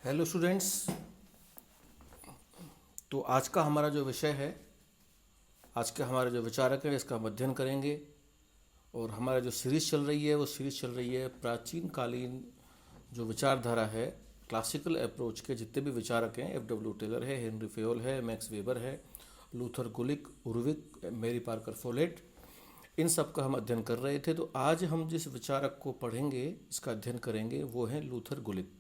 Hello students. तो आज का हमारा जो विषय है, आज के हमारे जो विचारक है, इसका हम अध्ययन करेंगे। और हमारा जो सीरीज़ चल रही है वो सीरीज़ चल रही है प्राचीन कालीन जो विचारधारा है, क्लासिकल अप्रोच के जितने भी विचारक हैं, एफ डब्ल्यू टेलर है, हेनरी फेयोल है, मैक्स वेबर है, लूथर गुलिक, उर्विक, मेरी पार्कर फोलेट, इन सब का हम अध्ययन कर रहे थे। तो आज हम जिस विचारक को पढ़ेंगे, इसका अध्ययन करेंगे, वो है लूथर गुलिक।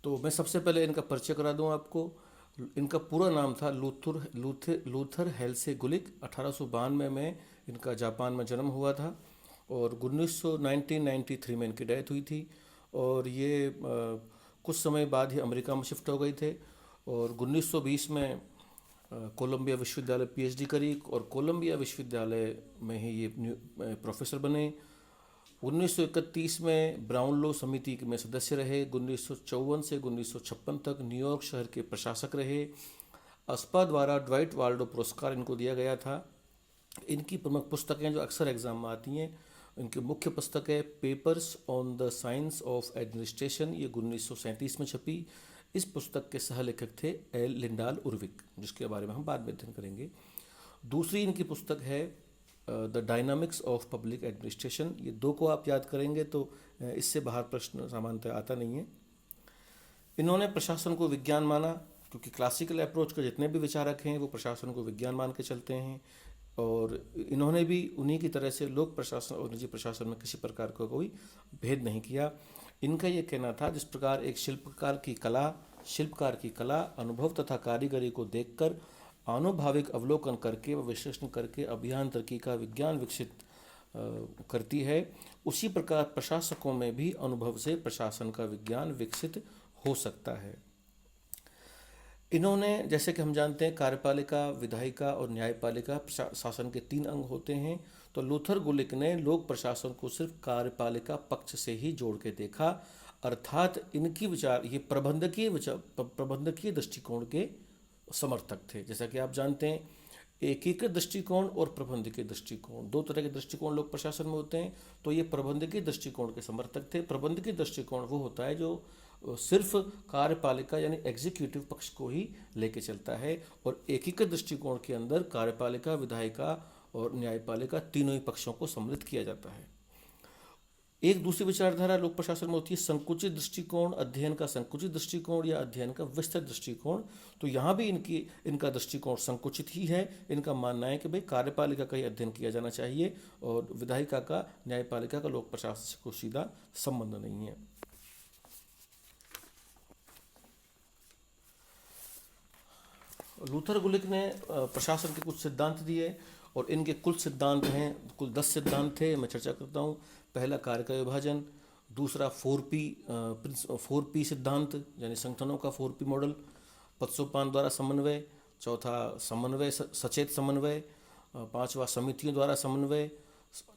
तो मैं सबसे पहले इनका परिचय करा दूं आपको। इनका पूरा नाम था लूथर लूथर लूथर हेल्से गुलिक। 1892 में इनका जापान में जन्म हुआ था और 1993 में इनकी डेथ हुई थी। और ये कुछ समय बाद ही अमेरिका में शिफ्ट हो गए थे और 1920 में कोलंबिया विश्वविद्यालय पीएचडी करी और कोलंबिया विश्वविद्यालय में ही ये प्रोफेसर बने। 1931 में ब्राउनलो समिति में सदस्य रहे। 1954 से 1956 तक न्यूयॉर्क शहर के प्रशासक रहे। अस्पा द्वारा ड्वाइट वाल्डो पुरस्कार इनको दिया गया था। इनकी प्रमुख पुस्तकें जो अक्सर एग्जाम में आती हैं, इनकी मुख्य पुस्तक है papers on the science of administration, ये 1937 में छपी। इस पुस्तक के सह लेखक थे एल लिंडाल उर्विक, जिसके बारे में हम बाद में अध्ययन करेंगे। दूसरी इनकी पुस्तक है the dynamics of public administration. ये दो को आप याद करेंगे तो इससे बाहर प्रश्न सामान्यतः आता नहीं है। इन्होंने प्रशासन को विज्ञान माना, क्योंकि क्लासिकल अप्रोच के जितने भी विचारक हैं वो प्रशासन को विज्ञान मान के चलते हैं। और इन्होंने भी उन्हीं की तरह से लोक प्रशासन और निजी प्रशासन में किसी प्रकार का कोई भेद नहीं किया। इनका ये कहना था, जिस प्रकार एक शिल्पकार की कला अनुभव तथा कारीगरी को देखकर आनुभाविक अवलोकन करके व विश्लेषण करके अभियांत्रिकी का विज्ञान विकसित करती है, उसी प्रकार प्रशासकों में भी अनुभव से प्रशासन का विज्ञान विकसित हो सकता है। इन्होंने, जैसे कि हम जानते हैं, कार्यपालिका, विधायिका और न्यायपालिका शासन के 3 अंग होते हैं। तो लूथर गुलिक ने लोक प्रशासन को सिर्फ कार्यपालिका पक्ष से ही जोड़ के देखा, अर्थात इनकी विचार ये प्रबंधकीय दृष्टिकोण के समर्थक थे। जैसा कि आप जानते हैं, एकीकृत दृष्टिकोण और प्रबंधकीय दृष्टिकोण, 2 तरह के दृष्टिकोण लोक प्रशासन में होते हैं। तो ये प्रबंधकीय दृष्टिकोण के समर्थक थे। प्रबंधकीय दृष्टिकोण वो होता है जो सिर्फ कार्यपालिका यानी एग्जीक्यूटिव पक्ष को ही लेके चलता है, और एकीकृत दृष्टिकोण के अंदर कार्यपालिका, विधायिका और न्यायपालिका तीनों ही पक्षों को सम्मिलित किया जाता है। एक दूसरी विचारधारा लोक प्रशासन में होती है संकुचित दृष्टिकोण, अध्ययन का संकुचित दृष्टिकोण या अध्ययन का विस्तृत दृष्टिकोण। तो यहाँ भी इनका दृष्टिकोण संकुचित ही है। इनका मानना है कि भाई कार्यपालिका का ही अध्ययन किया जाना चाहिए और विधायिका का, न्यायपालिका का लोक प्रशासन से कोई सीधा संबंध नहीं है। लूथर गुलिक ने प्रशासन के कुछ सिद्धांत दिए और इनके कुल सिद्धांत हैं, कुल 10 सिद्धांत थे। मैं चर्चा करता हूँ। पहला कार्य का विभाजन, दूसरा 4P सिद्धांत यानी संगठनों का 4P मॉडल, पदसोपान द्वारा समन्वय, चौथा समन्वय, सचेत समन्वय, पांचवा समितियों द्वारा समन्वय,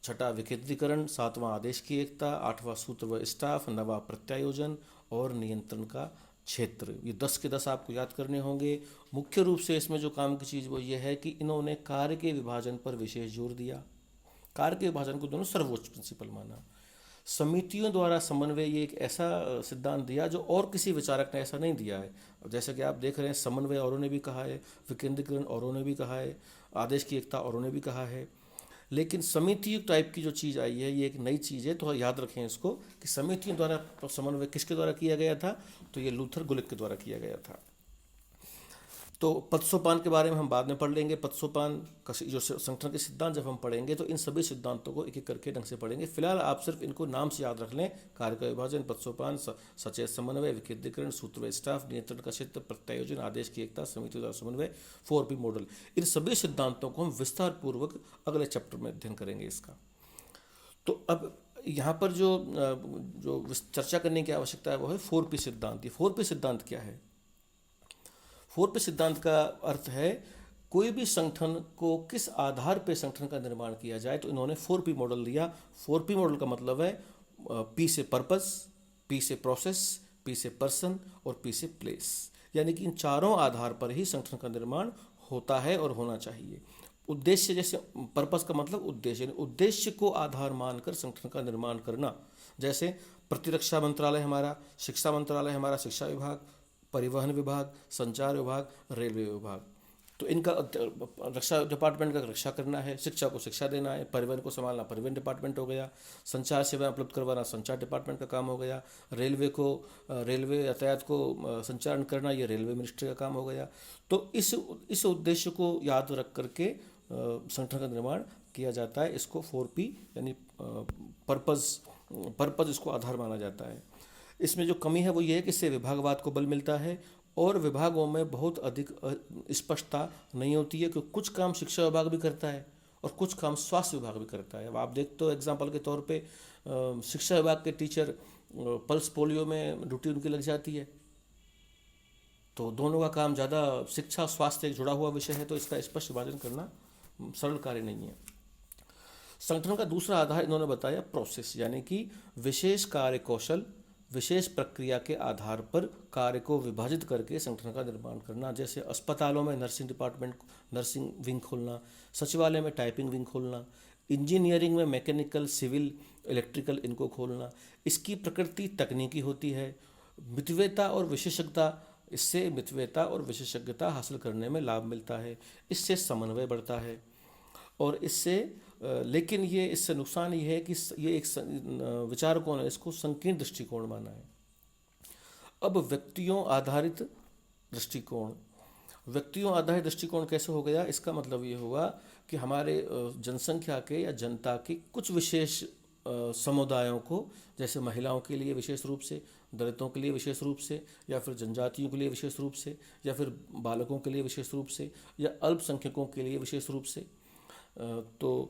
छठा विकेंद्रीकरण, सातवां आदेश की एकता, आठवां सूत्र व स्टाफ, नवा प्रत्यायोजन और नियंत्रण का क्षेत्र। ये 10 के 10 आपको याद करने होंगे। मुख्य रूप से इसमें जो काम की चीज़ वो ये है कि इन्होंने कार्य के विभाजन पर विशेष जोर दिया। कार्य के विभाजन को दोनों सर्वोच्च प्रिंसिपल माना। समितियों द्वारा समन्वय, ये एक ऐसा सिद्धांत दिया जो और किसी विचारक ने ऐसा नहीं दिया है। जैसा कि आप देख रहे हैं, समन्वय औरों ने भी कहा है, विकेंद्रीकरण औरों ने भी कहा है, आदेश की एकता औरों ने भी कहा है, लेकिन समिति टाइप की जो चीज़ आई है ये एक नई चीज़ है। तो याद रखें इसको कि समितियों द्वारा समन्वय किसके द्वारा किया गया था, तो ये लूथर गुलिक के द्वारा किया गया था। तो पदसोपान के बारे में हम बाद में पढ़ लेंगे। पदसोपान का जो संगठन के सिद्धांत जब हम पढ़ेंगे तो इन सभी सिद्धांतों को एक एक करके ढंग से पढ़ेंगे। फिलहाल आप सिर्फ इनको नाम से याद रख लें। कार्य का विभाजन, पदसोपान, सचेत समन्वय, विकेंद्रीकरण, सूत्र व स्टाफ, नियंत्रण का क्षेत्र, प्रत्यायोजन, आदेश की एकता, समिति द्वारा समन्वय, 4P मॉडल। इन सभी सिद्धांतों को हम विस्तार पूर्वक अगले चैप्टर में अध्ययन करेंगे इसका। तो अब यहाँ पर जो चर्चा करने की आवश्यकता है वो है 4P सिद्धांत। ये 4P सिद्धांत क्या है? 4P सिद्धांत का अर्थ है कोई भी संगठन को किस आधार पे संगठन का निर्माण किया जाए। तो इन्होंने 4P मॉडल दिया। 4P मॉडल का मतलब है P से पर्पस, P से प्रोसेस, P से पर्सन और P से प्लेस, यानी कि इन चारों आधार पर ही संगठन का निर्माण होता है और होना चाहिए। उद्देश्य, जैसे पर्पस का मतलब उद्देश्य, उद्देश्य को आधार मानकर संगठन का निर्माण करना। जैसे प्रतिरक्षा मंत्रालय हमारा, शिक्षा मंत्रालय हमारा शिक्षा विभाग, परिवहन विभाग, संचार विभाग, रेलवे विभाग। तो इनका रक्षा डिपार्टमेंट का रक्षा करना है, शिक्षा को शिक्षा देना है, परिवहन को संभालना परिवहन डिपार्टमेंट हो गया, संचार सेवाएं उपलब्ध करवाना संचार डिपार्टमेंट का काम हो गया, रेलवे यातायात को संचालन करना ये रेलवे मिनिस्ट्री का काम हो गया। तो इस उद्देश्य को याद रख करके संगठन का निर्माण किया जाता है। इसको 4P यानी पर्पज़ इसको आधार माना जाता है। इसमें जो कमी है वो ये है कि इससे विभागवाद को बल मिलता है और विभागों में बहुत अधिक स्पष्टता नहीं होती है, क्योंकि कुछ काम शिक्षा विभाग भी करता है और कुछ काम स्वास्थ्य विभाग भी करता है। अब आप देखते हो एग्जाम्पल के तौर पे शिक्षा विभाग के टीचर पल्स पोलियो में ड्यूटी उनकी लग जाती है, तो दोनों का काम ज़्यादा शिक्षा स्वास्थ्य एक जुड़ा हुआ विषय है, तो इसका स्पष्ट विभाजन करना सरल कार्य नहीं है। संगठन का दूसरा आधार इन्होंने बताया प्रोसेस, यानी कि विशेष कार्य कौशल, विशेष प्रक्रिया के आधार पर कार्य को विभाजित करके संगठन का निर्माण करना। जैसे अस्पतालों में नर्सिंग विंग खोलना, सचिवालय में टाइपिंग विंग खोलना, इंजीनियरिंग में मैकेनिकल, सिविल, इलेक्ट्रिकल इनको खोलना। इसकी प्रकृति तकनीकी होती है। मितव्ययता और विशेषज्ञता हासिल करने में लाभ मिलता है, इससे समन्वय बढ़ता है और लेकिन इससे नुकसान ये है कि ये एक विचारकों ने इसको संकीर्ण दृष्टिकोण माना है। अब व्यक्तियों आधारित दृष्टिकोण कैसे हो गया? इसका मतलब ये हुआ कि हमारे जनसंख्या के या जनता के कुछ विशेष समुदायों को, जैसे महिलाओं के लिए विशेष रूप से, दलितों के लिए विशेष रूप से, या फिर जनजातियों के लिए विशेष रूप से, या फिर बालकों के लिए विशेष रूप से, या अल्पसंख्यकों के लिए विशेष रूप से, तो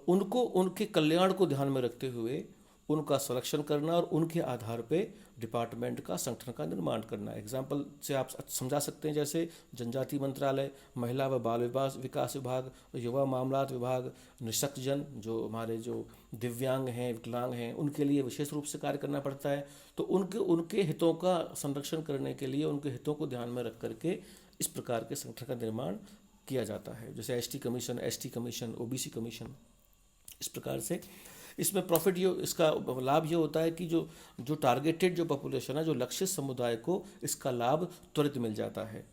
उनको उनके कल्याण को ध्यान में रखते हुए उनका संरक्षण करना और उनके आधार पे डिपार्टमेंट का संगठन का निर्माण करना। एग्जाम्पल से आप समझा सकते हैं, जैसे जनजाति मंत्रालय, महिला व बाल विकास विभाग, युवा मामलात विभाग, निःशक्तजन जो हमारे जो दिव्यांग हैं, विकलांग हैं, उनके लिए विशेष रूप से कार्य करना पड़ता है। तो उनके हितों का संरक्षण करने के लिए, उनके हितों को ध्यान में रख करके इस प्रकार के संगठन का निर्माण किया जाता है। जैसे ST कमीशन, OBC कमीशन, इस प्रकार से इसमें इसका लाभ ये होता है कि जो टारगेटेड जो पॉपुलेशन है, जो लक्षित समुदाय को इसका लाभ त्वरित मिल जाता है।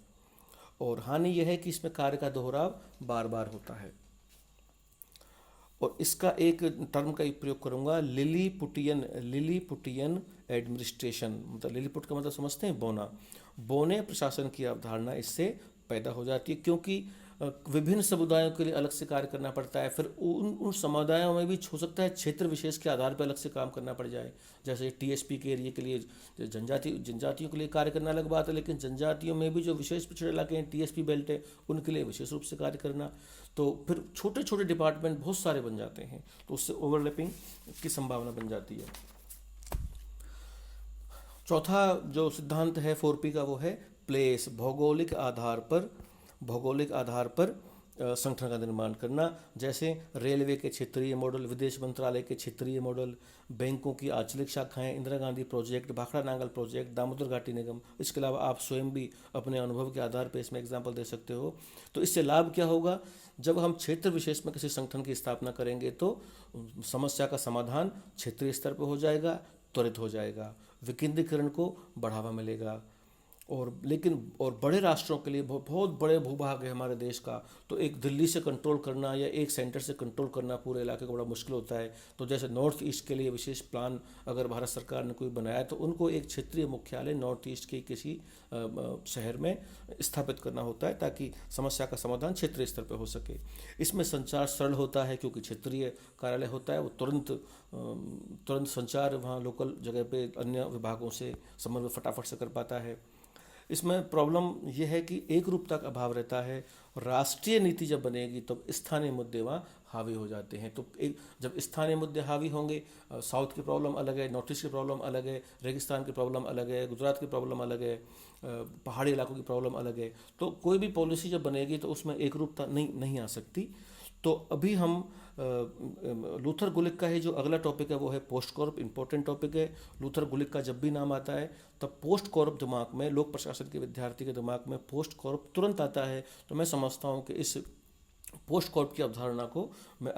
और हानि यह है कि इसमें कार्य का दोहराव बार बार होता है। और इसका एक टर्म का प्रयोग करूंगा, लिलीपुटियन एडमिनिस्ट्रेशन। मतलब लिलीपुट का मतलब समझते हैं, बोने प्रशासन की अवधारणा इससे पैदा हो जाती है, क्योंकि विभिन्न समुदायों के लिए अलग से कार्य करना पड़ता है। फिर उन समुदायों में भी हो सकता है क्षेत्र विशेष के आधार पर अलग से काम करना पड़ जाए। जैसे TSP के एरिया के लिए जनजातियों के लिए कार्य करना अलग बात है, लेकिन जनजातियों में भी जो विशेष पिछड़े इलाके हैं, TSP बेल्ट है, उनके लिए विशेष रूप से कार्य करना। तो फिर छोटे छोटे डिपार्टमेंट बहुत सारे बन जाते हैं, तो उससे ओवरलैपिंग की संभावना बन जाती है। चौथा जो सिद्धांत है 4P का, वो है प्लेस, भौगोलिक आधार पर संगठन का निर्माण करना। जैसे रेलवे के क्षेत्रीय मॉडल, विदेश मंत्रालय के क्षेत्रीय मॉडल, बैंकों की आंचलिक शाखाएं, इंदिरा गांधी प्रोजेक्ट, भाखड़ा नांगल प्रोजेक्ट, दामोदर घाटी निगम। इसके अलावा आप स्वयं भी अपने अनुभव के आधार पर इसमें एग्जाम्पल दे सकते हो। तो इससे लाभ क्या होगा? जब हम क्षेत्र विशेष में किसी संगठन की स्थापना करेंगे तो समस्या का समाधान क्षेत्रीय स्तर पर हो जाएगा, त्वरित हो जाएगा, विकेंद्रीकरण को बढ़ावा मिलेगा। और बड़े राष्ट्रों के लिए बहुत बड़े भूभाग है हमारे देश का, तो एक दिल्ली से कंट्रोल करना या एक सेंटर से कंट्रोल करना पूरे इलाके को बड़ा मुश्किल होता है। तो जैसे नॉर्थ ईस्ट के लिए विशेष प्लान अगर भारत सरकार ने कोई बनाया, तो उनको एक क्षेत्रीय मुख्यालय नॉर्थ ईस्ट के किसी शहर में स्थापित करना होता है, ताकि समस्या का समाधान क्षेत्रीय स्तर पर हो सके। इसमें संचार सरल होता है, क्योंकि क्षेत्रीय कार्यालय होता है, वो तुरंत संचार वहाँ लोकल जगह पे अन्य विभागों से समन्वय फटाफट से कर पाता है। इसमें प्रॉब्लम यह है कि एक रूपता का अभाव रहता है। राष्ट्रीय नीति जब बनेगी तब स्थानीय मुद्दे वहाँ हावी हो जाते हैं। तो जब स्थानीय मुद्दे हावी होंगे, साउथ की प्रॉब्लम अलग है, नॉर्थ ईस्ट की प्रॉब्लम अलग है, रेगिस्तान की प्रॉब्लम अलग है, गुजरात की प्रॉब्लम अलग है, पहाड़ी इलाकों की प्रॉब्लम अलग है, तो कोई भी पॉलिसी जब बनेगी तो उसमें एक रूपता नहीं आ सकती। तो अभी हम लूथर गुलिक का ही जो अगला टॉपिक है वो है पोस्ट कॉर्प। इंपॉर्टेंट टॉपिक है। लूथर गुलिक का जब भी नाम आता है तब पोस्ट कॉर्प दिमाग में, लोक प्रशासन के विद्यार्थी के दिमाग में पोस्ट कॉर्प तुरंत आता है। तो मैं समझता हूँ कि इस पोस्ट कॉर्प की अवधारणा को मैं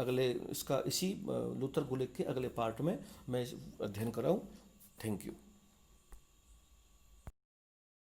इसी लूथर गुलिक के अगले पार्ट में मैं अध्ययन कराऊँ। Thank you.